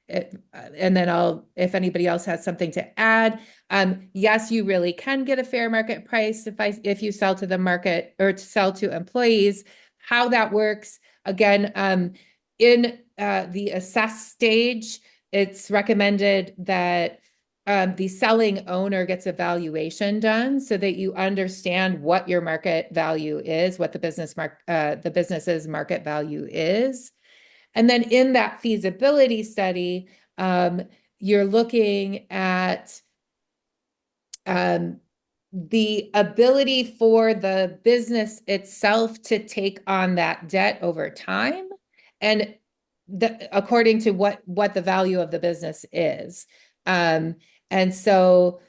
if anybody else has something to add. Yes, you really can get a fair market price if you sell to the market or to sell to employees. How that works, again, in the assess stage, it's recommended that the selling owner gets a valuation done so that you understand what your market value is, what the business's market value is. And then in that feasibility study, you're looking at the ability for the business itself to take on that debt over time, and according to what the value of the business is. And so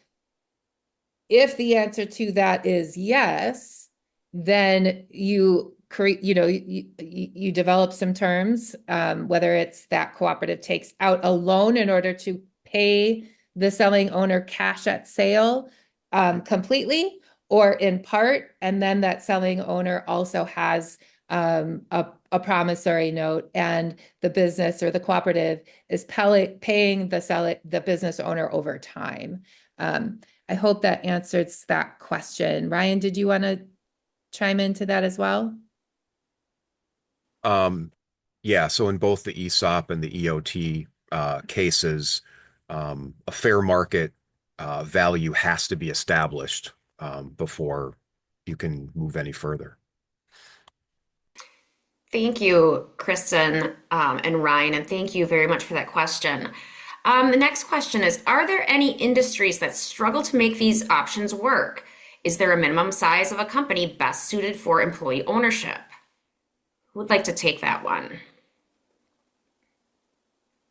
if the answer to that is yes, then you create, you develop some terms, whether it's that cooperative takes out a loan in order to pay the selling owner cash at sale completely or in part, and then that selling owner also has a promissory note, and the business or the cooperative is paying the business owner over time. I hope that answers that question. Ryan, did you want to chime into that as well? Um, yeah, so in both the ESOP and the EOT cases, a fair market value has to be established before you can move any further. Thank you, Kristen and Ryan, and thank you very much for that question. The next question is, are there any industries that struggle to make these options work? Is there a minimum size of a company best suited for employee ownership? Who would like to take that one?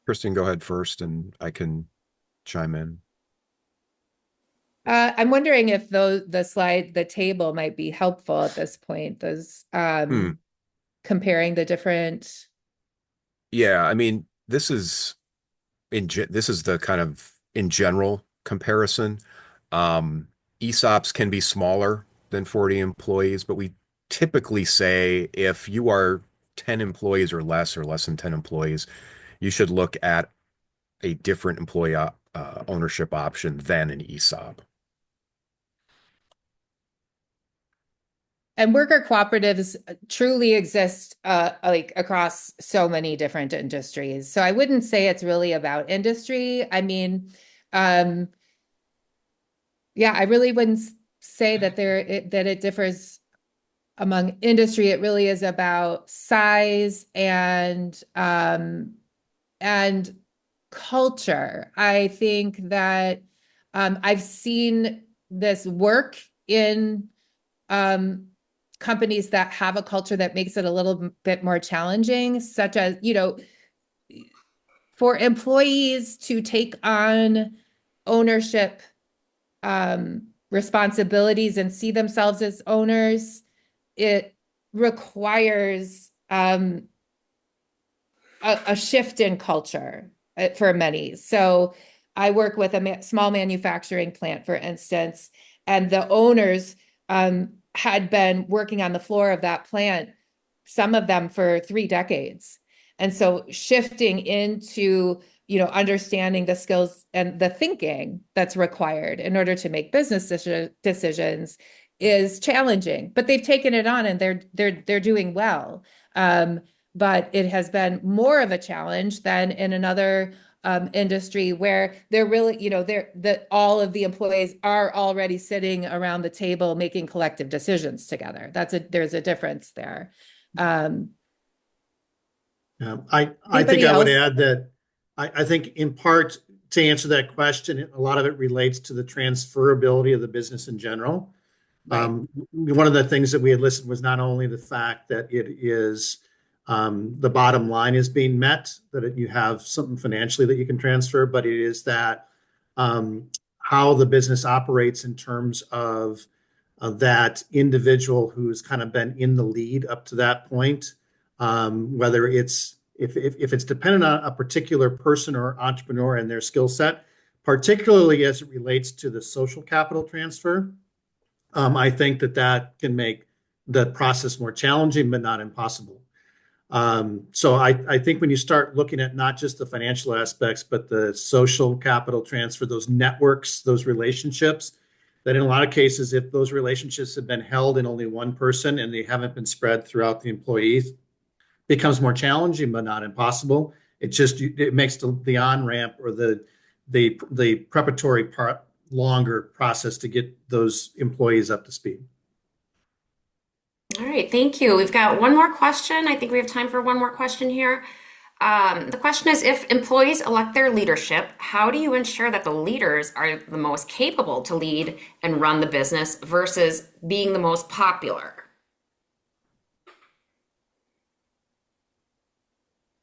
Kristen, go ahead first and I can chime in. I'm wondering if the table might be helpful at this point. Comparing the different. Yeah, I mean, this is this is the kind of in general comparison. Um, ESOPs can be smaller than 40 employees, but we typically say if you are 10 employees or less than 10 employees, you should look at a different employee ownership option than an ESOP. And worker cooperatives truly exist like across so many different industries. So I wouldn't say it's really about industry. I mean, um, yeah, I really wouldn't say that that it differs among industry. It really is about size and culture. I think that I've seen this work in um, companies that have a culture that makes it a little bit more challenging, such as, for employees to take on ownership responsibilities and see themselves as owners, it requires a shift in culture for many. So I work with a small manufacturing plant, for instance, and the owners had been working on the floor of that plant, some of them for 3 decades. And so shifting into, understanding the skills and the thinking that's required in order to make business decisions is challenging, but they've taken it on and they're doing well. But it has been more of a challenge than in another industry where they're really, that all of the employees are already sitting around the table making collective decisions together. There's a difference there. I think I would add that I think in part to answer that question, a lot of it relates to the transferability of the business in general. Right. One of the things that we had listed was not only the fact that it is the bottom line is being met, that you have something financially that you can transfer, but it is that how the business operates in terms of that individual who's kind of been in the lead up to that point, whether it's if it's dependent on a particular person or entrepreneur and their skill set, particularly as it relates to the social capital transfer. I think that can make the process more challenging, but not impossible. So I think when you start looking at not just the financial aspects, but the social capital transfer, those networks, those relationships, that in a lot of cases, if those relationships have been held in only one person and they haven't been spread throughout the employees, it becomes more challenging, but not impossible. It makes the on-ramp or the preparatory part longer process to get those employees up to speed. All right, thank you. We've got one more question. I think we have time for one more question here. The question is, if employees elect their leadership, how do you ensure that the leaders are the most capable to lead and run the business versus being the most popular?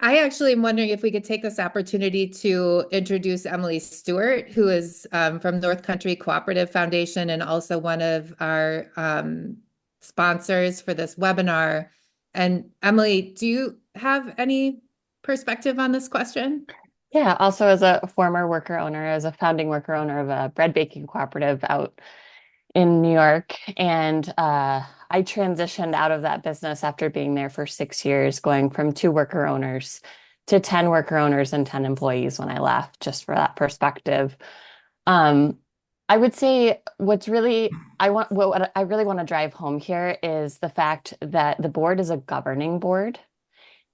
I actually am wondering if we could take this opportunity to introduce Emily Stewart, who is from North Country Cooperative Foundation and also one of our sponsors for this webinar. And Emily, do you have any perspective on this question? Yeah, also as a former worker owner, as a founding worker owner of a bread baking cooperative out in New York. And I transitioned out of that business after being there for 6 years, going from 2 worker owners to 10 worker owners and 10 employees when I left, just for that perspective. I would say what I really want to drive home here is the fact that the board is a governing board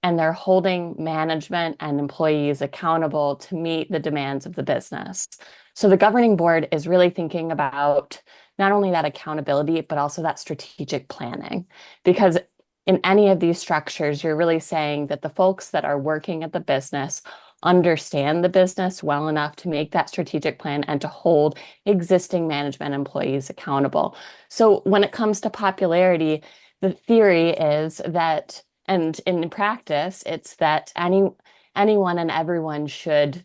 and they're holding management and employees accountable to meet the demands of the business. So the governing board is really thinking about not only that accountability, but also that strategic planning. Because in any of these structures, you're really saying that the folks that are working at the business understand the business well enough to make that strategic plan and to hold existing management employees accountable. So when it comes to popularity, the theory is that, and in practice, it's that anyone and everyone should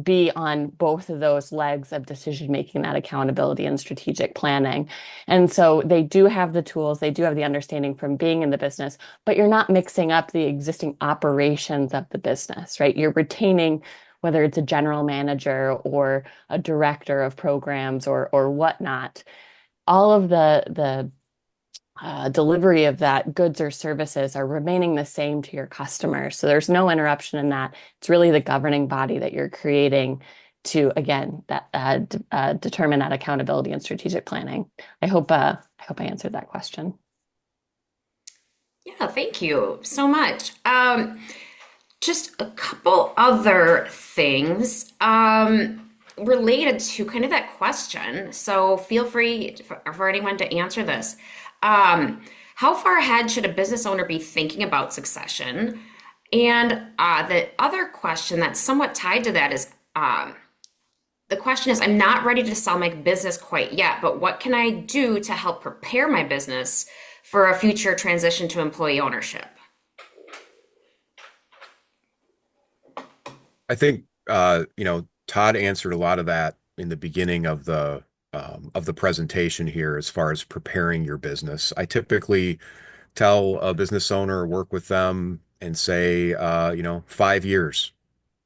be on both of those legs of decision making, that accountability and strategic planning. And so they do have the tools, they do have the understanding from being in the business, but you're not mixing up the existing operations of the business, right? You're retaining whether it's a general manager or a director of programs or whatnot. All of the delivery of that goods or services are remaining the same to your customers. So there's no interruption in that. It's really the governing body that you're creating to, again, determine that accountability and strategic planning. I hope I answered that question. Yeah, thank you so much. Just a couple other things related to kind of that question. So feel free for anyone to answer this. How far ahead should a business owner be thinking about succession? And the other question that's somewhat tied to that is the question is, I'm not ready to sell my business quite yet, but what can I do to help prepare my business for a future transition to employee ownership? I think Todd answered a lot of that in the beginning of the presentation here as far as preparing your business. I typically tell a business owner or work with them and say 5 years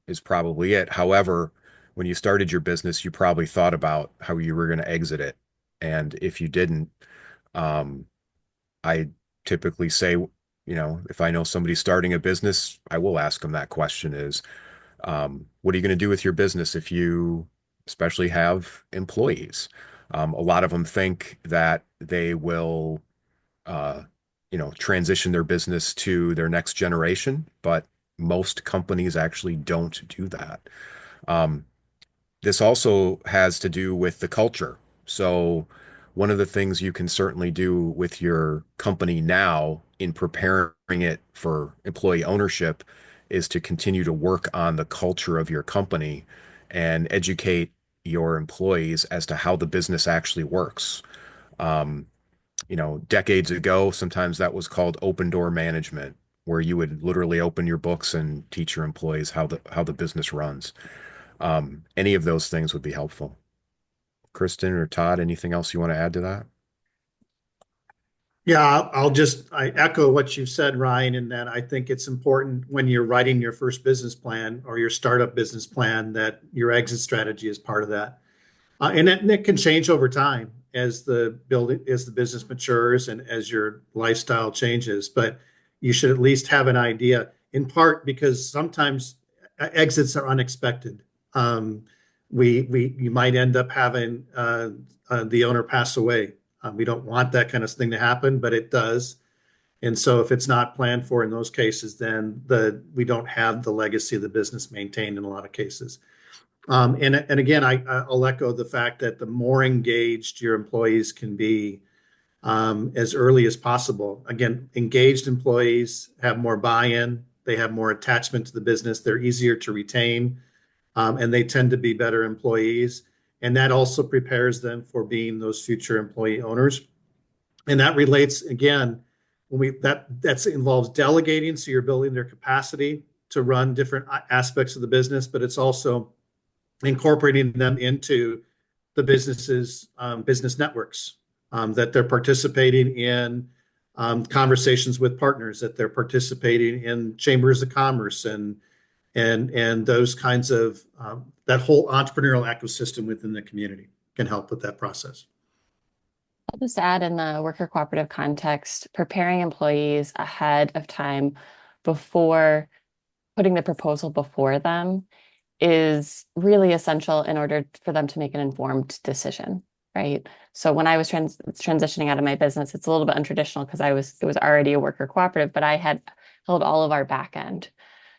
is probably it. However, when you started your business, you probably thought about how you were going to exit it. And if you didn't, um, I typically say, if I know somebody's starting a business, I will ask them that question is, what are you going to do with your business if you especially have employees? A lot of them think that they will, transition their business to their next generation, but most companies actually don't do that. Um, this also has to do with the culture. So, one of the things you can certainly do with your company now in preparing it for employee ownership is to continue to work on the culture of your company and educate your employees as to how the business actually works. Um, Decades ago, sometimes that was called open door management, where you would literally open your books and teach your employees how the business runs. Any of those things would be helpful. Kristen or Todd, anything else you want to add to that? Yeah, I echo what you said, Ryan, in that I think it's important when you're writing your first business plan or your startup business plan that your exit strategy is part of that. And it can change over time as the business matures and as your lifestyle changes. But you should at least have an idea, in part because sometimes exits are unexpected. Um, we you might end up having the owner pass away. We don't want that kind of thing to happen, but it does. And so if it's not planned for in those cases, then we don't have the legacy of the business maintained in a lot of cases. And again, I'll echo the fact that the more engaged your employees can be as early as possible. Again, engaged employees have more buy-in, they have more attachment to the business, they're easier to retain, and they tend to be better employees. And that also prepares them for being those future employee owners. And that relates again when that involves delegating, so you're building their capacity to run different aspects of the business, but it's also incorporating them into the business's business networks, that they're participating in conversations with partners, that they're participating in chambers of commerce and those kinds of that whole entrepreneurial ecosystem within the community can help with that process. I'll just add in the worker cooperative context, preparing employees ahead of time before putting the proposal before them is really essential in order for them to make an informed decision, right? So when I was transitioning out of my business, it's a little bit untraditional because it was already a worker cooperative, but I had held all of our back end.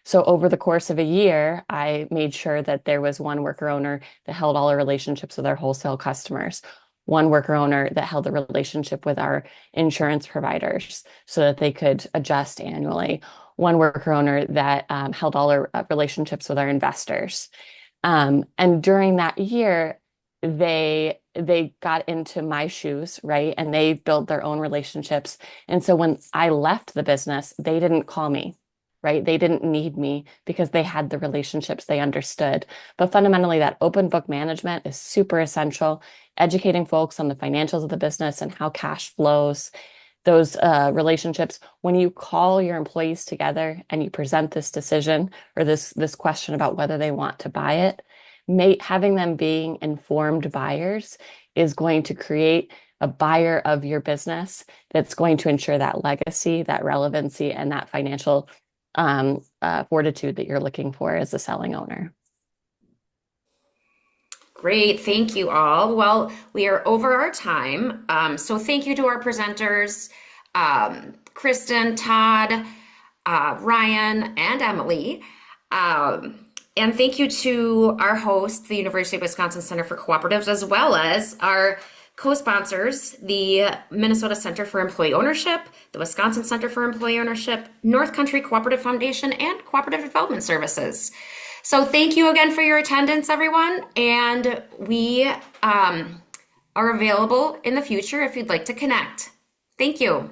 So over the course of a year, I made sure that there was one worker owner that held all our relationships with our wholesale customers, one worker owner that held the relationship with our insurance providers so that they could adjust annually, one worker owner that held all our relationships with our investors. And during that year, they got into my shoes, right? And they built their own relationships. And so when I left the business, they didn't call me, right? They didn't need me because they had the relationships, they understood. But fundamentally, that open book management is super essential, educating folks on the financials of the business and how cash flows, those relationships. When you call your employees together and you present this decision or this question about whether they want to buy it, having them being informed buyers is going to create a buyer of your business that's going to ensure that legacy, that relevancy, and that financial fortitude that you're looking for as a selling owner. Great, thank you all. Well, we are over our time. So thank you to our presenters, Kristen, Todd, Ryan, and Emily. And thank you to our host, the University of Wisconsin Center for Cooperatives, as well as our co-sponsors, the Minnesota Center for Employee Ownership, the Wisconsin Center for Employee Ownership, North Country Cooperative Foundation, and Cooperative Development Services. So thank you again for your attendance, everyone. And we are available in the future if you'd like to connect. Thank you.